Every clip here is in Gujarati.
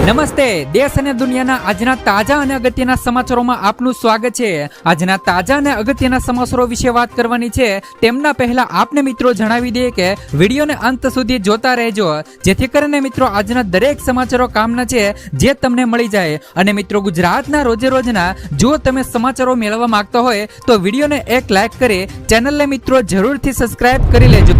નમસ્તે, દેશ અને દુનિયાના આજના તાજા અને અગત્યના સમાચારોમાં આપનું સ્વાગત છે। આજના તાજા અને અગત્યના સમાચારો વિશે વાત કરવાની છે। તેમના પહેલા આપને મિત્રો જણાવી દઈએ કે વિડીયોને અંત સુધી જોતા રહેજો, જેથી કરીને મિત્રો આજના દરેક સમાચારો કામના છે જે તમને મળી જાય। અને મિત્રો ગુજરાતના રોજે રોજના જો તમે સમાચારો મેળવવા માંગતા હોય તો વિડીયોને એક લાઈક કરી ચેનલને મિત્રો જરૂરથી સબસ્ક્રાઇબ કરી લેજો।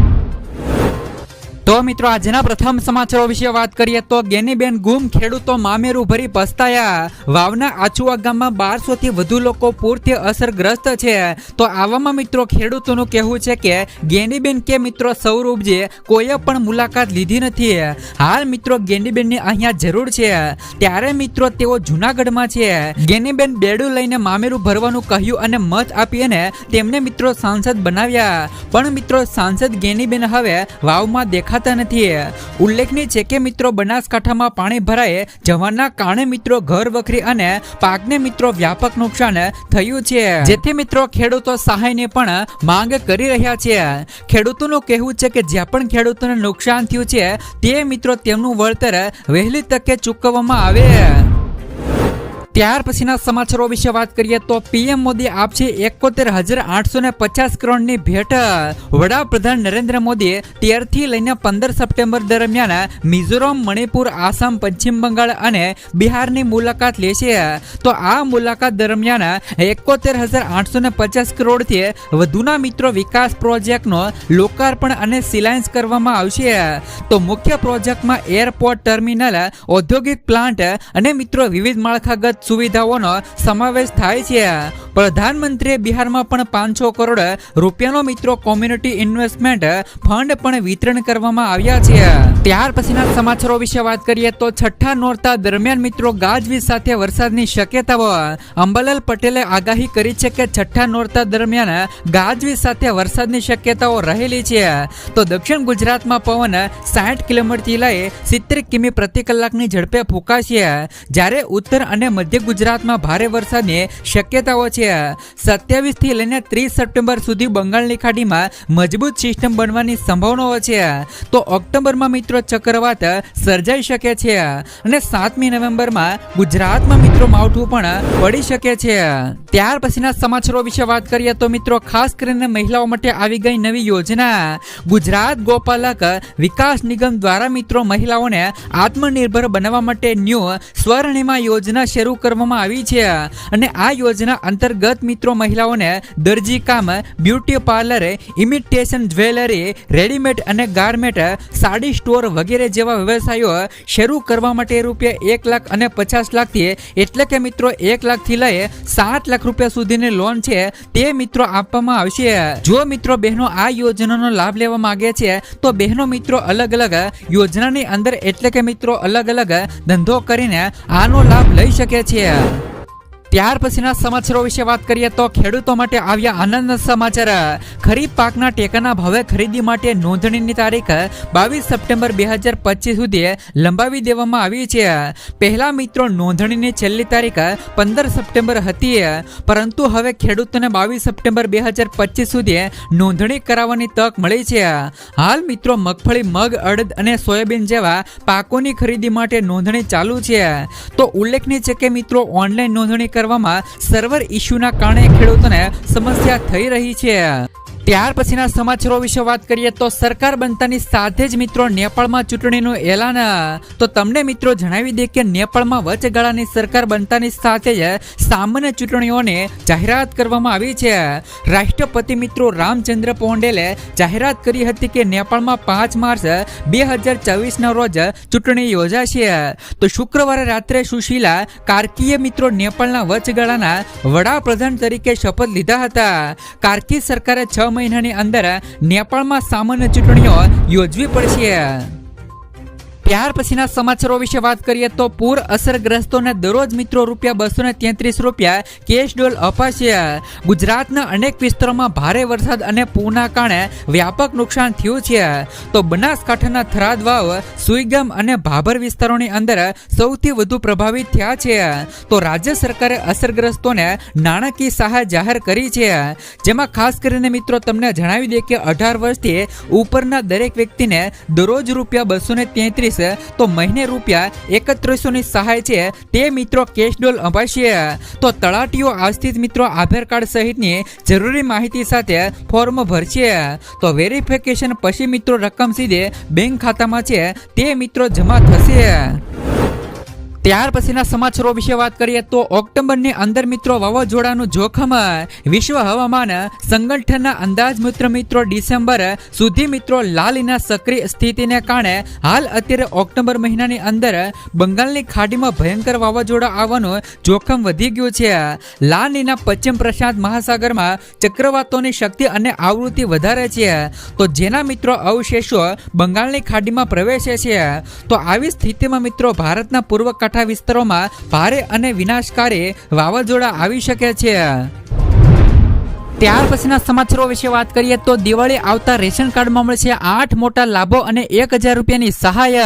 તો મિત્રો આજના પ્રથમ સમાચારો વિશે વાત કરીએ તો ગેનીબેન ગુમ, ખેડૂતો મામેરું ભરી પસ્તાયા। વાવના આચુવા ગામમાં 1200 થી વધુ લોકો પૂરથી અસરગ્રસ્ત છે। તો આવામાં મિત્રો ખેડૂતોનું કહેવું છે કે ગેનીબેન કે મિત્રો સૌરભજી કોઈએ પણ મુલાકાત લીધી નથી। હાલ મિત્રો ગેનીબેનની અહીંયા જરૂર છે, ત્યારે મિત્રો તેઓ જૂનાગઢમાં છે। ગેનીબેન બેડું લઈને મામેરું ભરવાનું કહ્યું અને મત આપીને તેમને મિત્રો સાંસદ બનાવ્યા, પણ મિત્રો સાંસદ ગેનીબેન હવે વાવમાં દેખાતા નથી। ઉલ્લેખનીય છે કે મિત્રો બનાસકાંઠામાં પાણી ભરાઈ જવાના કારણે મિત્રો ઘર વખરી અને પાકને મિત્રો વ્યાપક નુકસાન થયું છે, જેથી મિત્રો ખેડૂતો સહાયની પણ માંગ કરી રહ્યા છે। ખેડૂતોનું કહેવું છે કે જ્યાં પણ ખેડૂતોને નુકસાન થયું છે તે મિત્રો તેમનું વળતર વહેલી તકે ચૂકવવામાં આવે। ત્યાર પછીના સમાચારો વિશે વાત કરીએ તો પીએમ મોદી આપશે 71,850 કરોડની ભેટ। વડાપ્રધાન નરેન્દ્ર મોદી 13 થી લઈને 15 સપ્ટેમ્બર દરમિયાન મિઝોરમ, મણિપુર, આસામ, પશ્ચિમ બંગાળ અને બિહારની મુલાકાત લેશે। તો આ મુલાકાત દરમિયાન 71,850 કરોડથી વધુના મિત્રો વિકાસ પ્રોજેક્ટનો લોકાર્પણ અને શિલાન્યાસ કરવામાં આવશે। તો મુખ્ય પ્રોજેક્ટમાં એરપોર્ટ, ટર્મિનલ, ઔદ્યોગિક પ્લાન્ટ અને મિત્રો વિવિધ માળખાગત સુવિધાઓનો સમાવેશ થાય છે। પ્રધાનમંત્રીએ બિહારમાં પણ 500 કરોડ રૂપિયાનો મિત્રો કોમ્યુનિટી ઇન્વેસ્ટમેન્ટ ફંડ પણ વિતરણ કરવામાં આવ્યા છે। ત્યાર પછીના સમાચારો વિશે વાત કરીએ તો છઠ્ઠા નોરતા દરમિયાન મિત્રો ગાજવીજ સાથે વરસાદની શક્યતાઓ। અંબાલાલ પટેલે આગાહી કરી છે કે છઠ્ઠા નોરતા દરમિયાન ગાજવીજ સાથે વરસાદની શક્યતાઓ રહેલી છે। તો દક્ષિણ ગુજરાતમાં પવન 60 કિલોમીટરથી લઈ 70 કિમી પ્રતિ કલાકની ઝડપે ફૂંકાશે, જ્યારે ઉત્તર અને મધ્ય ગુજરાતમાં ભારે વરસાદની શક્યતાઓ છે। 27 થી લઈને 30 સપ્ટેમ્બર સુધી બંગાળની ખાડીમાં મજબૂત સિસ્ટમ બનવાની સંભાવનાઓ છે। તો ઓક્ટોબરમાં મિત્રો ચક્રવાત સર્જાઈ શકે છે અને 7મી નવેમ્બરમાં ગુજરાતમાં મિત્રો માવઠું પણ પડી શકે છે। ત્યાર પછીના સમાચારો વિશે વાત કરીએ તો મિત્રો ખાસ કરીને મહિલાઓ માટે આવી ગઈ નવી યોજના। ગુજરાત ગોપાલક વિકાસ નિગમ દ્વારા મિત્રો મહિલાઓને આત્મનિર્ભર બનાવવા માટે ન્યૂ સ્વર્ણિમા યોજના શરૂ કરવામાં આવી છે, અને આ યોજના અંતર્ગત મિત્રો મહિલાઓને દરજી કામ, beauty parlour, imitation jewellery, readymade અને ગાર્મેન્ટ, સાડી સ્ટોર વગેરે જેવા વ્યવસાયો શરૂ કરવા માટે રૂપિયા 1,50,00,000થી એટલે કે મિત્રો 1 લાખથી લઈ 7 લાખ રૂપિયા સુધીની લોન છે તે મિત્રો આપવામાં આવશે। જો મિત્રો બહેનો આ યોજનાનો લાભ લેવા માંગે છે તો બહેનો મિત્રો અલગ અલગ યોજનાની અંદર એટલે કે મિત્રો અલગ અલગ ધંધો કરીને આનો લાભ લઈ શકે છે। ત્યાર પછીના સમાચારો વિશે વાત કરીએ તો ખેડૂતો માટે આવ્યા આનંદના સમાચાર। ખરીફ પાકના ટેકાના ભાવે ખરીદી માટે નોંધણીની તારીખ 22 સપ્ટેમ્બર 2025 સુધી લંબાવી દેવામાં આવી છે। પહેલા મિત્રો નોંધણીની છેલ્લી તારીખ 15 સપ્ટેમ્બર હતી, પરંતુ હવે ખેડૂતોને 22 સપ્ટેમ્બર 2025 સુધી નોંધણી કરાવવાની તક મળી છે। હાલ મિત્રો મગફળી, મગ, અડદ અને સોયાબીન જેવા પાકોની ખરીદી માટે નોંધણી ચાલુ છે। તો ઉલ્લેખનીય છે કે મિત્રો ઓનલાઈન નોંધણી કરવામાં સર્વર ઇસ્યુના કારણે ખેડૂતોને સમસ્યા થઈ રહી છે। ત્યાર પછીના સમાચારો વિશે વાત કરીએ તો સરકાર બનતાની સાથે જ મિત્રો નેપાળમાં ચૂંટણીનું એલાન। તો તમને મિત્રો જણાવી દે કે નેપાળમાં વચગાળાની સરકાર બનતાની સાથે જ સામાન્ય ચૂંટણીઓની જાહેરાત કરવામાં આવી છે। રાષ્ટ્રપતિ મિત્રો રામચંદ્ર પૌંડેલે જાહેરાત કરી હતી કે નેપાળમાં 5 માર્ચ 2024ના રોજ ચૂંટણી યોજાશે। તો શુક્રવારે રાત્રે સુશીલા કાર્કીએ મિત્રો નેપાળના વચગાળાના વડાપ્રધાન તરીકે શપથ લીધા હતા। કાર્કી સરકારે 6 મહિનાની અંદર નેપાળમાં સામાન્ય ચૂંટણીઓ યોજવી પડશે। ત્યાર પછીના સમાચારો વિશે વાત કરીએ તો પૂર અસરગ્રસ્તોને દરરોજ મિત્રો ₹233 કેશ ડોલ અપાશે। ગુજરાતના અનેક વિસ્તારોમાં ભારે વરસાદ અને પૂરના કારણે વ્યાપક નુકસાન થયું છે। તો બનાસકાંઠાના થરાદ, વાવ, સુઈગામ અને ભાભર વિસ્તારોની અંદર સૌથી વધુ પ્રભાવિત થયા છે। તો રાજ્ય સરકારે અસરગ્રસ્તોને નાણાકીય સહાય જાહેર કરી છે, જેમાં ખાસ કરીને મિત્રો તમને જણાવી દે કે 18 વર્ષથી ઉપરના દરેક વ્યક્તિને દરરોજ ₹233 તો મહિને રૂપિયા 3100 ની સહાય છે તે મિત્રો કેશ ડોલ અપાશે. તો તલાટીઓ આજથી જ મિત્રો આધાર કાર્ડ સહિતની જરૂરી માહિતી સાથે ફોર્મ ભરશે. તો વેરિફિકેશન પછી મિત્રો રકમ સીધે બેંક ખાતામાં છે તે મિત્રો જમા થશે. ત્યાર પછીના સમાચારો વિશે વાત કરીએ તો ઓક્ટોબરની અંદર મિત્રો વાવાઝોડાનું જોખમ. વિશ્વ હવામાન સંગઠનના અંદાજ મુજબ મિત્રો ડિસેમ્બર સુધી મિત્રો લાલીના સક્રિય સ્થિતિને કારણે હાલ અત્યારે ઓક્ટોબર મહિનાની અંદર બંગાળની ખાડીમાં ભયંકર વાવાઝોડા આવવાનું જોખમ વધી ગયું છે. લાલીના પશ્ચિમ પ્રશાંત મહાસાગરમાં ચક્રવાતોની શક્તિ અને આવૃત્તિ વધારે છે, તો જેના મિત્રો અવશેષો બંગાળની ખાડીમાં પ્રવેશે છે. તો આવી સ્થિતિમાં મિત્રો ભારતના પૂર્વ વિસ્તારોમાં ભારે અને વિનાશકારી વાવાઝોડા આવી શકે છે. ત્યાર પછીના સમાચારો વિશે વાત કરીએ તો દિવાળી આવતા રેશન કાર્ડમાં મળશે 8 મોટા લાભો અને 1000 રૂપિયાની સહાય.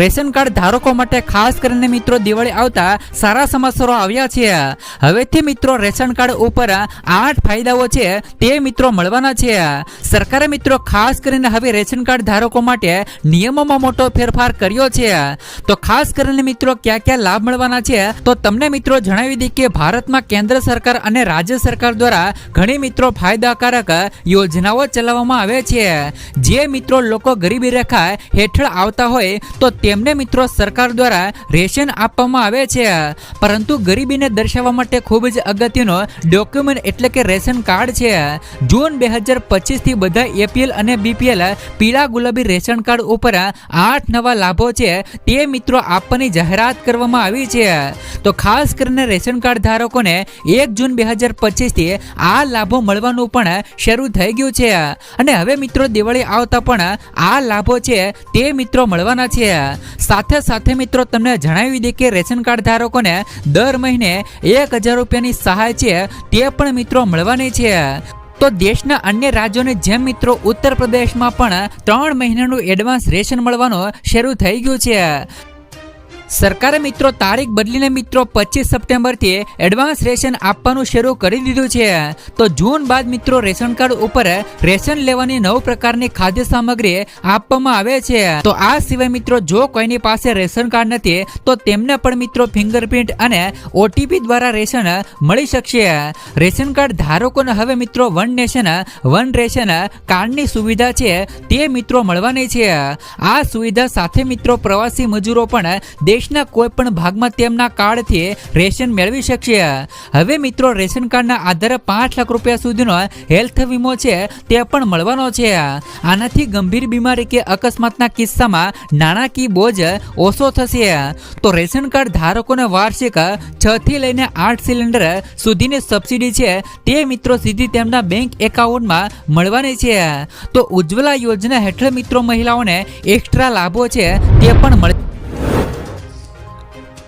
રેશન કાર્ડ ધારકો માટે ખાસ કરીને મિત્રો દિવાળી આવતા સારા સમાચારો આવ્યા છે. હવેથી મિત્રો રેશન કાર્ડ ઉપર 8 ફાયદાઓ છે તે મિત્રો મળવાના છે. સરકારે મિત્રો ખાસ કરીને હવે રેશન કાર્ડ ધારકો માટે નિયમોમાં મોટો ફેરફાર કર્યો છે. તો ખાસ કરીને મિત્રો ક્યાં ક્યાં લાભ મળવાના છે તો તમને મિત્રો જણાવી દઈએ કે ભારતમાં કેન્દ્ર સરકાર અને રાજ્ય સરકાર દ્વારા ઘણી મિત્રો ફાયદાકારક યોજનાઓ ચલાવવામાં આવે છે. જે મિત્રો લોકો ગરીબી રેખા હેઠળ આવતા હોય તો તેમને મિત્રો સરકાર દ્વારા રેશન આપવામાં આવે છે. પરંતુ ગરીબીને દર્શાવવા માટે ખૂબ જ અગત્યનો ડોક્યુમેન્ટ એટલે કે રેશન કાર્ડ છે. જૂન 2025 થી બધા એપીએલ અને બીપીએલ પીળા ગુલાબી રેશન કાર્ડ ઉપર 8 નવા લાભો છે તે મિત્રો આપવાની જાહેરાત કરવામાં આવી છે. તો ખાસ કરીને રેશન કાર્ડ ધારકોને 1 જૂન 2025 થી આ લાભો મળવાનું પણ શરૂ થઈ ગયું છે. અને હવે મિત્રો દિવાળી આવતા પણ આ લાભો છે તે મિત્રો મળવાના છે. સાથે સાથે મિત્રો તમને જણાવી દે કે રેશન કાર્ડ ધારકોને દર મહિને 1000 રૂપિયાની સહાય છે તે પણ મિત્રો મળવાની છે. તો દેશના અન્ય રાજ્યોની જેમ મિત્રો ઉત્તર પ્રદેશમાં પણ 3 મહિનાનું એડવાન્સ રેશન મળવાનું શરૂ થઈ ગયું છે. સરકારે મિત્રો તારીખ બદલીને મિત્રો 25 સપ્ટેમ્બરથી એડવાન્સ રેશન આપવાનું શરૂ કરી દીધું છે. તો જૂન બાદ મિત્રો રેશન કાર્ડ ઉપર રેશન લેવાની 9 પ્રકારની ખાદ્ય સામગ્રી આપવામાં આવે છે. તો આ સિવાય મિત્રો જો કોઈની પાસે રેશન કાર્ડ નથી તો તેમને પણ મિત્રો ફિંગરપ્રિન્ટ અને ઓટીપી દ્વારા રેશન મળી શકશે. રેશન કાર્ડ ધારકોને હવે મિત્રો વન નેશન વન રેશન કાર્ડની સુવિધા છે તે મિત્રો મળવાની છે. આ સુવિધા સાથે મિત્રો પ્રવાસી મજૂરો પણ દેશના કોઈ પણ ભાગમાં તેમના કાર્ડથી રેશન મેળવી શકશે. હવે મિત્રો રેશન કાર્ડના આધારે 5 લાખ રૂપિયા સુધીનો હેલ્થ વીમો છે તે પણ મળવાનો છે. આનાથી ગંભીર બીમારી કે અકસ્માતના કિસ્સામાં નાણાકીય બોજ ઓછો થશે. તો રેશન કાર્ડ ધારકોને વાર્ષિક 6 થી લઈને 8 સિલિન્ડર સુધીની સબસિડી છે તે મિત્રો સીધી તેમના બેંક એકાઉન્ટમાં મળવાની છે. તો ઉજ્જવલા યોજના હેઠળ મિત્રો મહિલાઓને એક્સ્ટ્રા લાભો છે તે પણ મળે.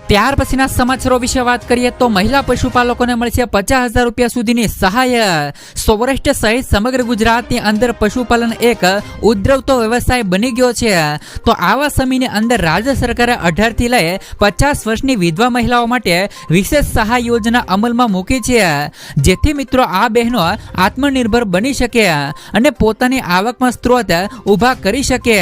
ત્યાર પછીના સમાચારો વિશે વાત કરીએ તો મહિલા પશુપાલકોને મળશે 50,000 રૂપિયા સુધીની સહાય. સૌરાષ્ટ્ર સહિત સમગ્ર ગુજરાતની અંદર પશુપાલન એક ઉદ્ભવતો વ્યવસાય બની ગયો છે. તો આવા સમયની અંદર રાજ્ય સરકારે 18 થી લઈ 50 વર્ષની વિધવા મહિલાઓ માટે વિશેષ સહાય યોજના અમલમાં મૂકી છે, જેથી મિત્રો આ બહેનો આત્મનિર્ભર બની શકે અને પોતાની આવકમાં સ્ત્રોત ઊભા કરી શકે.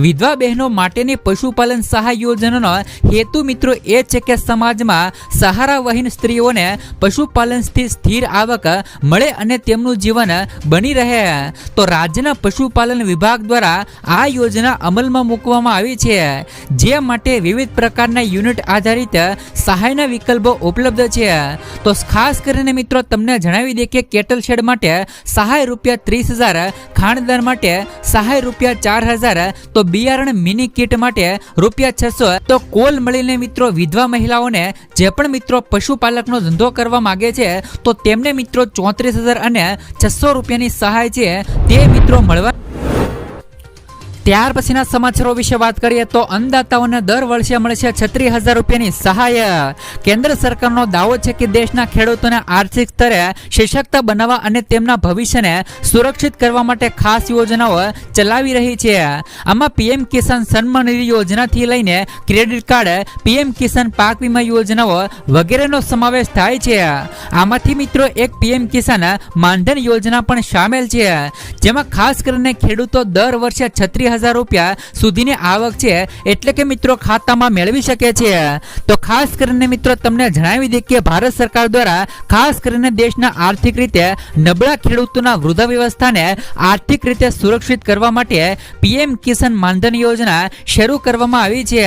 વિધવા બહેનો માટેની પશુપાલન સહાય યોજનાનો હેતુ મિત્રો એ છે કે સમાજમાં સહારાવહીન સ્ત્રીઓને પશુપાલનથી સ્થિર આવક મળે અને તેમનું જીવન બની રહે. તો રાજ્યના પશુપાલન વિભાગ દ્વારા આ યોજના અમલમાં મૂકવામાં આવી છે, જે માટે વિવિધ પ્રકારના યુનિટ આધારિત સહાયના વિકલ્પો ઉપલબ્ધ છે. તો ખાસ કરીને મિત્રો તમને જણાવી દે કે કેટલ શેડ માટે સહાય રૂપિયા 30,000, ખાણદાર માટે સહાય રૂપિયા 4,000, તો બિયારણ મિની કીટ માટે રૂપિયા 600. તો કુલ મળીને મિત્રો વિધવા મહિલાઓને જે પણ મિત્રો પશુપાલકનો ધંધો કરવા માંગે છે તો તેમને મિત્રો 34,000 અને 600 રૂપિયાની સહાય છે તે મિત્રો મળવા. ત્યાર પછીના સમાચારો વિશે વાત કરીએ તો અન્નદાતાઓને દર વર્ષે મળશે 36,000 રૂપિયાની સહાય. કેન્દ્ર સરકારનો દાવો છે કે દેશના ખેડૂતોને આર્થિક સ્તરે સશક્ત બનાવવા અને તેમના ભવિષ્યને સુરક્ષિત કરવા માટે ખાસ યોજનાઓ ચલાવી રહી છે. આમાં પીએમ કિસાન સન્માન નિધિ યોજનાથી લઈને ક્રેડિટ કાર્ડ, પીએમ કિસાન પાક વીમા યોજનાઓ વગેરેનો સમાવેશ થાય છે. આમાંથી મિત્રો એક પીએમ કિસાન માનધન યોજના પણ સામેલ છે, જેમાં ખાસ કરીને ખેડૂતો દર વર્ષે 36,000 ₹80,000 સુધીની આવક છે એટલે કે મિત્રો ખાતામાં મેળવી શકે છે। તો ખાસ કરીને મિત્રો તમને જણાવી દઈએ કે ભારત સરકાર દ્વારા ખાસ કરીને દેશના આર્થિક રીતે નબળા ખેડૂતોના વૃદ્ધાવસ્થાને આર્થિક રીતે સુરક્ષિત કરવા માટે પીએમ કિસાન માનધન યોજના શરૂ કરવામાં આવી છે।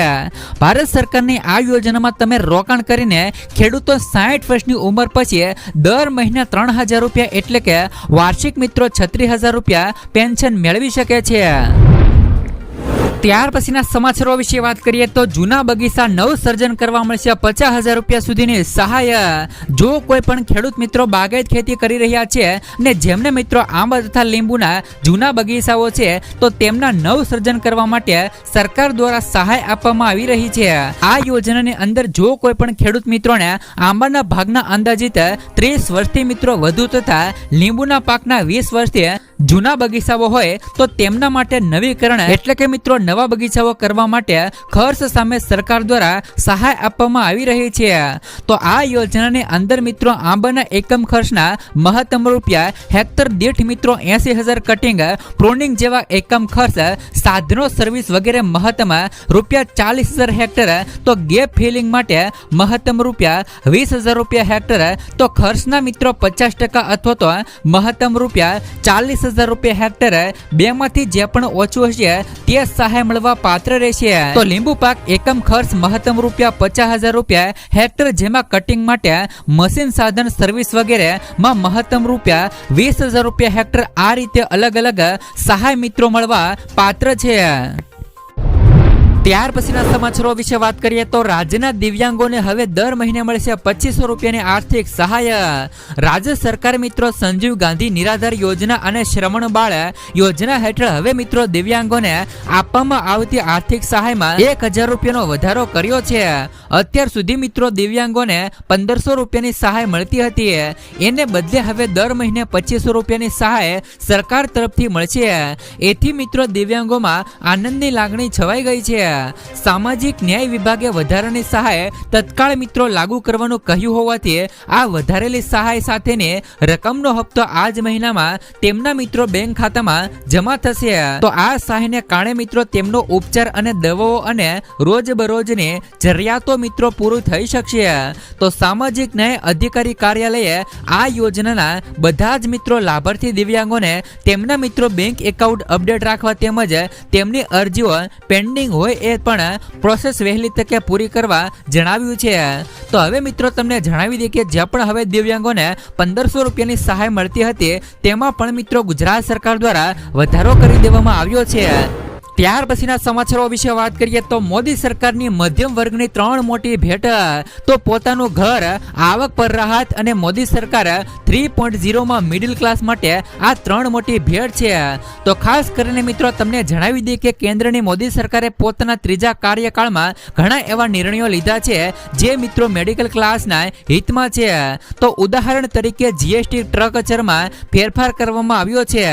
ભારત સરકારની આ યોજનામાં તમે રોકાણ કરીને ખેડૂતો 60 વર્ષની ઉંમર પછી દર મહિને ₹3,000 એટલે કે વાર્ષિક મિત્રો ₹36,000 પેન્શન મેળવી શકે છે। ત્યાર પછીના સમાચારો વિશે વાત કરીએ તો જૂના બગીચા નવ સર્જન કરવા મળશે ₹50,000 સુધીની સહાય। જો કોઈ પણ ખેડૂત મિત્રો બાગાયત ખેતી કરી રહ્યા છે અને જેમને મિત્રો આંબા તથા લીંબુના જૂના બગીચાઓ છે તો તેમના નવ સર્જન કરવા માટે સરકાર દ્વારા સહાય આપવામાં આવી રહી છે। આ યોજનાની અંદર જો કોઈ પણ ખેડૂત મિત્રોને આંબાના ભાગના અંદાજિત 30 વર્ષથી મિત્રો વધુ તથા લીંબુના પાકના 20 વર્ષથી જૂના બગીચાઓ હોય તો તેમના માટે નવીકરણ એટલે કે મિત્રો નવા બગીચાઓ કરવા માટે ખર્ચ સામે સરકાર દ્વારા સહાય આપવામાં આવી રહી છે। તો આ યોજનાની અંદર મિત્રો આંબાના એકમ ખર્ચના મહત્તમ હેક્ટર દીઠ મિત્રો 80,000 કટિંગ પ્રૂનિંગ જેવા એકમ ખર્ચ સાધનો સર્વિસ વગેરે મહત્તમ ₹40,000 હેક્ટર તો ગેપ ફિલિંગ માટે મહત્તમ ₹20,000 હેક્ટર તો ખર્ચના મિત્રો 50% અથવા તો મહત્તમ ₹40,000 હેક્ટર બેમાંથી જે પણ ઓછું હશે તે સહાય મળવા પાત્ર રહેશે। તો લીંબુ પાક એકમ ખર્ચ મહત્તમ ₹50,000 હેક્ટર જેમાં કટિંગ માટે મશીન સાધન સર્વિસ વગેરે માં મહત્તમ ₹20,000 હેક્ટર આ રીતે અલગ અલગ સહાય મિત્રો મળવા પાત્ર છે। ત્યાર પછીના સમાચારો વિશે વાત કરીએ તો રાજ્યના દિવ્યાંગોને હવે દર મહિને મળશે ₹2,500ની આર્થિક સહાય। રાજ્ય સરકાર મિત્રો સંજીવ ગાંધી નિરાધાર યોજના અને શ્રવણ બાળ યોજના હેઠળ હવે મિત્રો દિવ્યાંગોને આપવામાં આવતી આર્થિક સહાયમાં ₹1,000નો વધારો કર્યો છે। અત્યાર સુધી મિત્રો દિવ્યાંગોને ₹1,500ની સહાય મળતી હતી એને બદલે હવે દર મહિને ₹2,500ની સહાય સરકાર તરફથી મળશે। એથી મિત્રો દિવ્યાંગોમાં આનંદની લાગણી છવાઈ ગઈ છે। સામાજિક ન્યાય વિભાગે વધારાની સહાય તત્કાળ મિત્રો લાગુ કરવાનું કહ્યું હોવાથી આ વધારેલી સહાય સાથેની રકમનો હપ્તો આ જ મહિનામાં તેમના મિત્રો બેંક ખાતામાં જમા થશે। તો આ સહાયને કારણે મિત્રો તેમનો ઉપચાર અને દવાઓ અને રોજબરોજની જરૂરિયાતો મિત્રો પૂરું થઈ શકશે। તો સામાજિક ન્યાય અધિકારી કાર્યાલયે આ યોજનાના બધા જ મિત્રો લાભાર્થી દિવ્યાંગોને તેમના મિત્રો બેંક એકાઉન્ટ અપડેટ રાખવા તેમજ તેમની અરજીઓ પેન્ડિંગ હોય એ પણ પ્રોસેસ વહેલી તકે પૂરી કરવા જણાવ્યું છે। તો હવે મિત્રો તમને જણાવી દઈએ કે જે પણ હવે દિવ્યાંગોને ₹1,500ની સહાય મળતી હતી તેમાં પણ મિત્રો ગુજરાત સરકાર દ્વારા વધારો કરી દેવામાં આવ્યો છે। ત્યાર પછીના સમાચારો વિશે વાત કરીએ તો મોદી સરકારની મધ્યમ વર્ગની 3 મોટી ભેટ તો પોતાનું ઘર આવક પર રાહત અને મોદી સરકાર 3.0માં મિડલ ક્લાસ માટે આ 3 મોટી ભેટ છે। તો ખાસ કરીને મિત્રો તમને જણાવી દઈએ કે કેન્દ્રની મોદી સરકારે પોતાના ત્રીજા કાર્યકાળમાં ઘણા એવા નિર્ણયો લીધા છે જે મિત્રો મિડલ ક્લાસના હિતમાં છે। તો ઉદાહરણ તરીકે જીએસટી ટ્રક કચરમાં ફેરફાર કરવામાં આવ્યો છે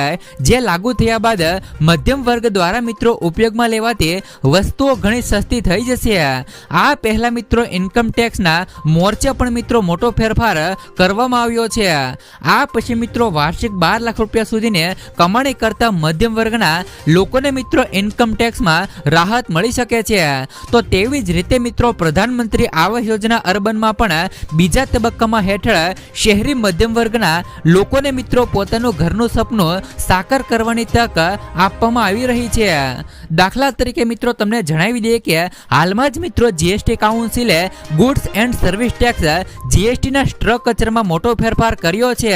જે લાગુ થયા બાદ મધ્યમ વર્ગ દ્વારા મિત્રો ઉપયોગમાં લેવાતી વસ્તુઓ ઘણી સસ્તી થઈ જશે। આ પહેલા મિત્રો ઇન્કમ ટેક્સના મોરચે પણ મિત્રો મોટો ફેરફાર કરવામાં આવ્યો છે। આ પછી મિત્રો વાર્ષિક ₹12 લાખ સુધીની કમાણી કરતા મધ્યમ વર્ગના લોકોને મિત્રો ઇન્કમ ટેક્સમાં રાહત મળી શકે છે। તો તેવી જ રીતે મિત્રો પ્રધાનમંત્રી આવાસ યોજના અર્બનમાં પણ બીજા તબક્કામાં હેઠળ શહેરી મધ્યમ વર્ગના લોકોને મિત્રો પોતાનું ઘરનું સપનું સાકાર કરવાની તક આપવામાં આવી રહી છે। દાખલા તરીકે મિત્રો તમને જણાવી દઈએ કે હાલમાં જ મિત્રો જીએસટી કાઉન્સિલે ગુડ્સ એન્ડ સર્વિસ ટેક્સ જીએસટીના સ્ટ્રક કચરામાં મોટો ફેરફાર કર્યો છે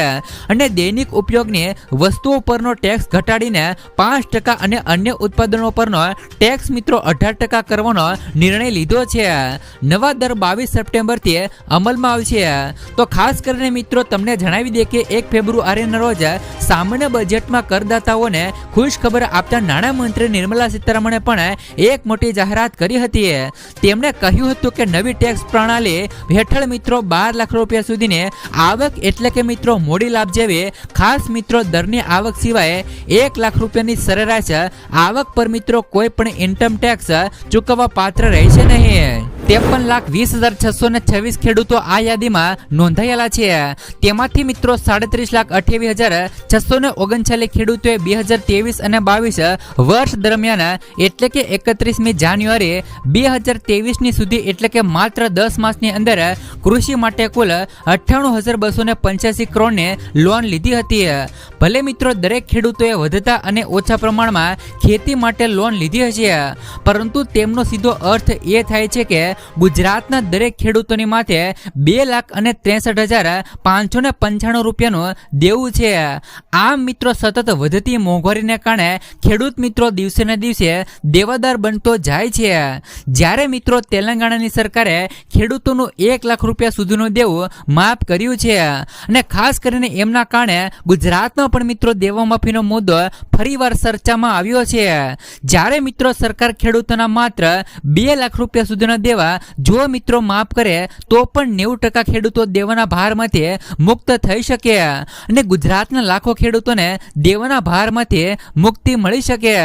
અને દૈનિક ઉપયોગની વસ્તુઓ પરનો ટેક્સ ઘટાડીને 5% અને અન્ય ઉત્પાદનો પરનો ટેક્સ મિત્રો 18% કરવાનો નિર્ણય લીધો છે। નવા દર 22 સપ્ટેમ્બરથી અમલમાં આવશે। તો ખાસ કરીને મિત્રો તમને જણાવી દઈએ કે 1 ફેબ્રુઆરીના રોજ સામાન્ય બજેટમાં કરદાતાઓને ખુશ ખબર આપતા નાણામંત્રી નિર્મલા સીતારમણે પણ એક મોટી જાહેરાત કરી હતી। તેમણે કહ્યું હતું કે નવી ટેક્સ પ્રણાલી હેઠળ મિત્રો ₹12 લાખ સુધીની આવક એટલે કે મિત્રો મોડી લાભ જેવી ખાસ મિત્રો દરની આવક સિવાય ₹1 લાખની સરેરાશ આવક પર મિત્રો કોઈ પણ ઇન્કમ ટેક્સ ચૂકવવા પાત્ર રહેશે નહીં। 53,20,626 ખેડૂતો આ યાદીમાં નોંધાયેલા છે. તેમાંથી મિત્રો 37,28,639 ખેડૂતોએ 2023 અને 22 વર્ષ દરમિયાન એટલે કે 31મી જાન્યુઆરી 2023ની સુધી એટલે કે માત્ર 10 માસની અંદર કૃષિ માટે કુલ 98,285 કરોડની લોન લીધી હતી. ભલે મિત્રો દરેક ખેડૂતોએ વધતા અને ઓછા પ્રમાણમાં ખેતી માટે લોન લીધી હશે, પરંતુ તેમનો સીધો અર્થ એ થાય છે કે ગુજરાતના દરેક ખેડૂતોની માથે 2,63,595 રૂપિયાનું દેવું છે. આમ મિત્રો સતત વધતી મોંઘવારીને કારણે ખેડૂત મિત્રો દિવસે ને દિવસે દેવાદાર બનતો જાય છે. જ્યારે મિત્રો તેલંગાણાની સરકારે ખેડૂતોનું 1 લાખ રૂપિયા સુધીનું દેવું માફ કર્યું છે અને ખાસ કરીને એમના કારણે ગુજરાતમાં પણ મિત્રો દેવા માફીનો મુદ્દો ફરીવાર ચર્ચામાં આવ્યો છે. જ્યારે મિત્રો સરકાર ખેડૂતોના માત્ર 2 લાખ રૂપિયા સુધીના દેવા જો મિત્રો માફ કરે તો પણ 90% ખેડૂતો દેવાના ભારમાંથી મુક્ત થઈ શકે અને ગુજરાતના લાખો ખેડૂતોને દેવાના ભારમાંથી મુક્તિ મળી શકે.